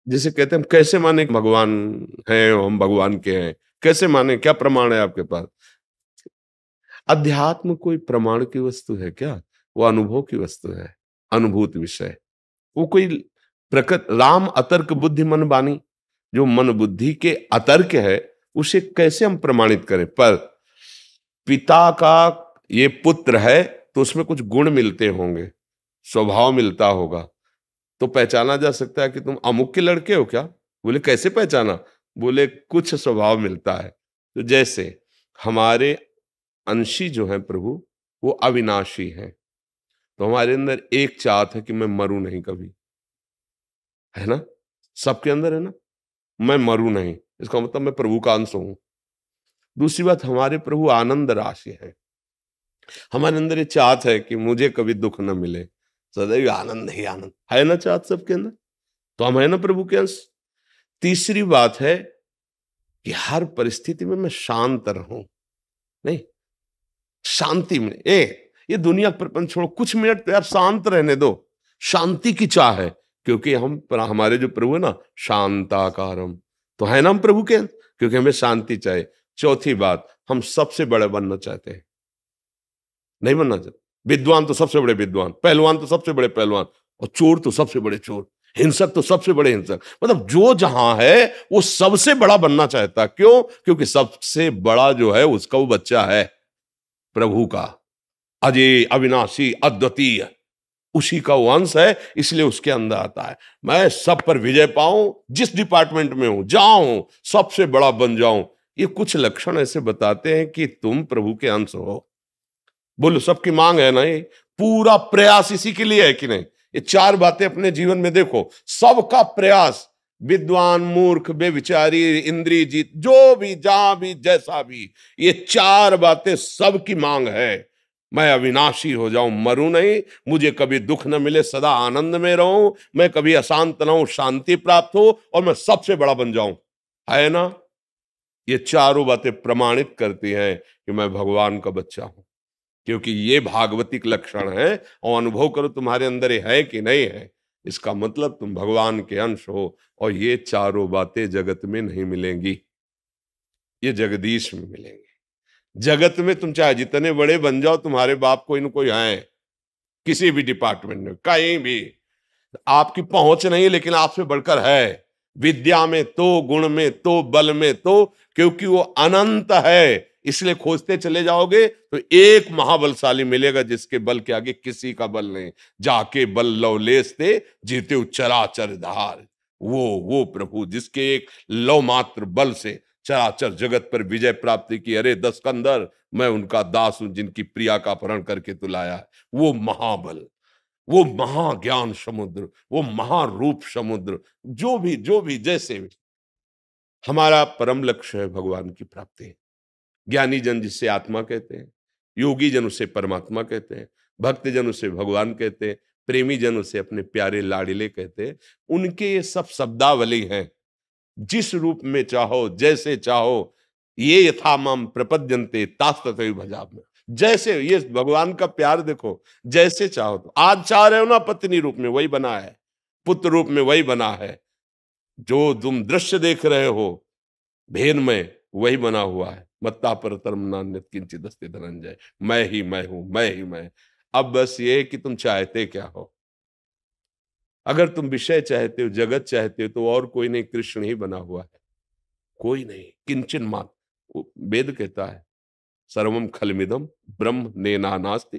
जिसे कहते हैं हम कैसे माने कि भगवान हैं, हम भगवान के हैं, कैसे माने, क्या प्रमाण है आपके पास? अध्यात्म कोई प्रमाण की वस्तु है क्या? वो अनुभव की वस्तु है, अनुभूत विषय। वो कोई प्रकृत राम अतर्क बुद्धि मन बानी, जो मन बुद्धि के अतर्क है, उसे कैसे हम प्रमाणित करें? पर पिता का ये पुत्र है तो उसमें कुछ गुण मिलते होंगे, स्वभाव मिलता होगा, तो पहचाना जा सकता है कि तुम अमुक के लड़के हो क्या? बोले कैसे पहचाना? बोले कुछ स्वभाव मिलता है। तो जैसे हमारे अंशी जो है प्रभु, वो अविनाशी हैं, तो हमारे अंदर एक चाहत है कि मैं मरूं नहीं कभी, है ना? सबके अंदर है ना, मैं मरूं नहीं, इसका मतलब मैं प्रभु का अंश हूं। दूसरी बात, हमारे प्रभु आनंद राशि है, हमारे अंदर ये चाहत है कि मुझे कभी दुख न मिले, सदैव आनंद ही आनंद है ना, चाहत सबके अंदर। तो हम है ना प्रभु के अंश। तीसरी बात है कि हर परिस्थिति में मैं शांत रहूं, नहीं, शांति में। ये दुनिया प्रपंच छोड़ो, कुछ मिनट तो यार शांत रहने दो, शांति की चाह है, क्योंकि हमारे जो प्रभु है ना, शांताकारम, तो है ना हम प्रभु के अंश, क्योंकि हमें शांति चाहिए। चौथी बात, हम सबसे बड़े बनना चाहते हैं, नहीं बनना चाहते। विद्वान तो सबसे बड़े विद्वान, पहलवान तो सबसे बड़े पहलवान, और चोर तो सबसे बड़े चोर, हिंसक तो सबसे बड़े हिंसक, मतलब जो जहां है वो सबसे बड़ा बनना चाहता। क्यों? क्योंकि सबसे बड़ा जो है उसका वो बच्चा है प्रभु का, अजय अविनाशी अद्वितीय, उसी का वो अंश है, इसलिए उसके अंदर आता है मैं सब पर विजय पाऊं, जिस डिपार्टमेंट में हूं जाऊं, सबसे बड़ा बन जाऊं। ये कुछ लक्षण ऐसे बताते हैं कि तुम प्रभु के अंश हो। बोलो सबकी मांग है ना, ये पूरा प्रयास इसी के लिए है कि नहीं? ये चार बातें अपने जीवन में देखो, सबका प्रयास, विद्वान मूर्ख बेविचारी इंद्रिय जीत, जो भी जहां भी जैसा भी, ये चार बातें सबकी मांग है। मैं अविनाशी हो जाऊं, मरूं नहीं, मुझे कभी दुख न मिले, सदा आनंद में रहूं, मैं कभी अशांत न हूं, शांति प्राप्त हो, और मैं सबसे बड़ा बन जाऊं, है ना? ये चारों बातें प्रमाणित करती हैं कि मैं भगवान का बच्चा हूं, क्योंकि ये भागवतिक लक्षण है। और अनुभव करो तुम्हारे अंदर ये है कि नहीं है, इसका मतलब तुम भगवान के अंश हो। और ये चारों बातें जगत में नहीं मिलेंगी, ये जगदीश में मिलेंगी। जगत में तुम चाहे जितने बड़े बन जाओ, तुम्हारे बाप कोई न कोई है, किसी भी डिपार्टमेंट में कहीं भी, आपकी पहुंच नहीं लेकिन आपसे बढ़कर है, विद्या में तो, गुण में तो, बल में तो, क्योंकि वो अनंत है। इसलिए खोजते चले जाओगे तो एक महाबलशाली मिलेगा जिसके बल के आगे किसी का बल नहीं, जाके बल लवलेस थे जीते चराचर धार। वो प्रभु जिसके एक लव मात्र बल से चराचर जगत पर विजय प्राप्ति की। अरे दस्कंदर, मैं उनका दास हूं जिनकी प्रिया का अपहरण करके तू लाया है। वो महाबल, वो महाज्ञान समुद्र, वो महारूप समुद्र, जो भी जैसे भी, हमारा परम लक्ष्य है भगवान की प्राप्ति। ज्ञानी जन जिसे आत्मा कहते हैं, योगी जन उसे परमात्मा कहते हैं, भक्त जन उसे भगवान कहते हैं, प्रेमी जन उसे अपने प्यारे लाडिले कहते हैं। उनके ये सब शब्दावली हैं, जिस रूप में चाहो जैसे चाहो, ये यथा माम प्रपद्यन्ते तास तथैव भजामि। जैसे ये भगवान का प्यार देखो, जैसे चाहो, तो आज चाह रहे हो ना पत्नी रूप में, वही बना है, पुत्र रूप में वही बना है, जो तुम दृश्य देख रहे हो भेद में वही बना हुआ है। मत्ता परतरम नान्यत् किंचित् अस्ति धनंजय, मैं ही मैं हूं, मैं ही मैं। अब बस ये कि तुम चाहते क्या हो। अगर तुम विषय चाहते हो, जगत चाहते हो, तो और कोई नहीं, कृष्ण ही बना हुआ है, कोई नहीं, किंचन मात्र। वो वेद कहता है सर्वम खलमिदम ब्रह्म नेनानास्ति।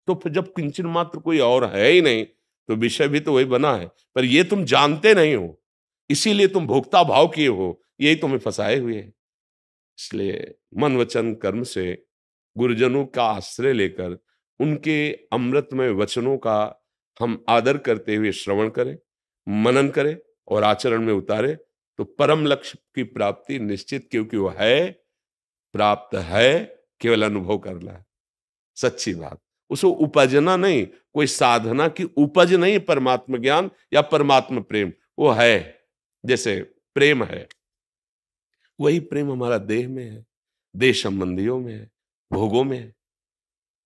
तो फिर जब किंचन मात्र कोई और है ही नहीं, तो विषय भी तो वही बना है, पर ये तुम जानते नहीं हो, इसीलिए तुम भोक्ता भाव किए हो, यही तुम्हें फंसाए हुए है। इसलिए मन वचन कर्म से गुरुजनों का आश्रय लेकर उनके अमृतमय वचनों का हम आदर करते हुए श्रवण करें, मनन करें और आचरण में उतारें, तो परम लक्ष्य की प्राप्ति निश्चित, क्योंकि वो है, प्राप्त है, केवल अनुभव करना है। सच्ची बात, उसको उपजना नहीं, कोई साधना की उपज नहीं, परमात्मा ज्ञान या परमात्मा प्रेम वो है। जैसे प्रेम है, वही प्रेम हमारा देह में है, देह संबंधियों में है, भोगों में है।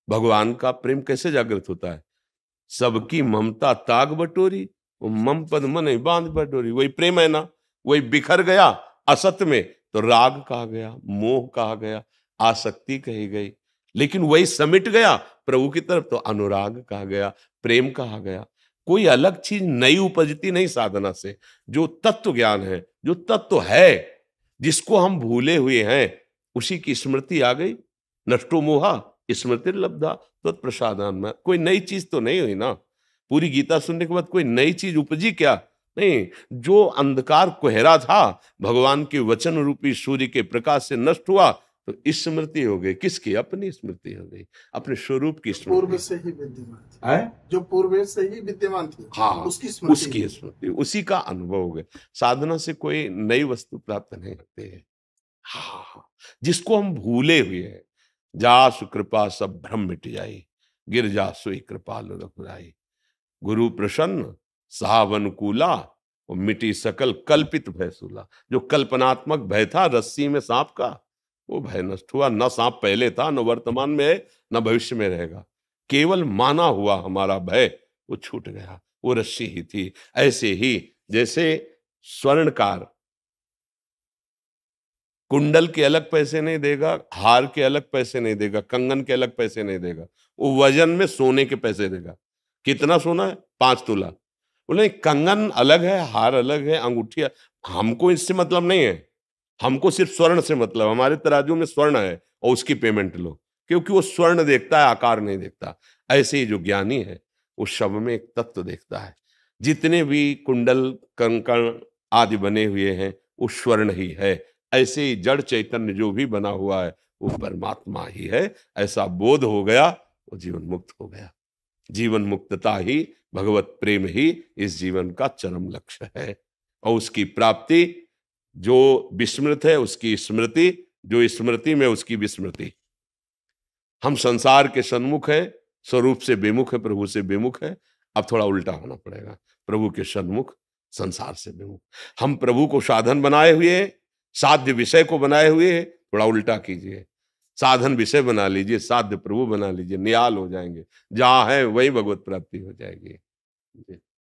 भगवान का प्रेम कैसे जागृत होता है? सबकी ममता ताग बटोरी, वो मम पद मन बांध पर डोरी, वही प्रेम है ना, वही बिखर गया असत में तो राग कहा गया, मोह कहा गया, आसक्ति कही गई, लेकिन वही समिट गया प्रभु की तरफ तो अनुराग कहा गया, प्रेम कहा गया। कोई अलग चीज नई उपजती नहीं साधना से। जो तत्व ज्ञान है, जो तत्व है, जिसको हम भूले हुए हैं, उसी की स्मृति आ गई। नष्टो मोहा स्मृति लब्धा तत्प्रसादान में। कोई नई चीज तो नहीं हुई ना। पूरी गीता सुनने के बाद कोई नई चीज उपजी क्या? नहीं। जो अंधकार कोहरा था भगवान के वचन रूपी सूर्य के प्रकाश से नष्ट हुआ तो स्मृति हो गई। किसकी? अपनी स्मृति हो गई, अपने स्वरूप की स्मृति। पूर्व से ही विद्यमान थी, जो पूर्व से ही विद्यमान थी, हाँ, उसकी स्मृति, उसकी स्मृति, उसी का अनुभव हो गया। साधना से कोई नई वस्तु प्राप्त नहीं होती है। हाँ, जिसको हम भूले हुए हैं। जासु कृपा सब भ्रम मिट जाई, गिर जासु कृपाल रघुराई। गुरु प्रसन्न साहब अनुकूला, और मिटी सकल कल्पित भय सूला। जो कल्पनात्मक भय था रस्सी में सांप का, वो भय नष्ट हुआ। न सांप पहले था, न वर्तमान में है, न भविष्य में रहेगा। केवल माना हुआ हमारा भय वो छूट गया, वो रस्सी ही थी। ऐसे ही जैसे स्वर्णकार कुंडल के अलग पैसे नहीं देगा, हार के अलग पैसे नहीं देगा, कंगन के अलग पैसे नहीं देगा, वो वजन में सोने के पैसे देगा। कितना सोना है? 5 तोला। बोले कंगन अलग है, हार अलग है, अंगूठिया, हमको इससे मतलब नहीं है। हमको सिर्फ स्वर्ण से मतलब। हमारे तराजू में स्वर्ण है और उसकी पेमेंट लो, क्योंकि वो स्वर्ण देखता है, आकार नहीं देखता। ऐसे ही जो ज्ञानी है वो शब्द में एक तत्व देखता है। जितने भी कुंडल कंकण आदि बने हुए हैं वो स्वर्ण ही है। ऐसे ही जड़ चैतन्य जो भी बना हुआ है वो परमात्मा ही है। ऐसा बोध हो गया, वो जीवन मुक्त हो गया। जीवन मुक्तता ही, भगवत प्रेम ही इस जीवन का चरम लक्ष्य है। और उसकी प्राप्ति, जो विस्मृत है उसकी स्मृति, जो स्मृति में उसकी विस्मृति। हम संसार के सन्मुख है, स्वरूप से बेमुख है, प्रभु से बेमुख है। अब थोड़ा उल्टा होना पड़ेगा, प्रभु के सन्मुख, संसार से बेमुख। हम प्रभु को साधन बनाए हुए, साध्य विषय को बनाए हुए, थोड़ा उल्टा कीजिए। साधन विषय बना लीजिए, साध्य प्रभु बना लीजिए, नियाल हो जाएंगे। जहां है वही भगवत प्राप्ति हो जाएगी।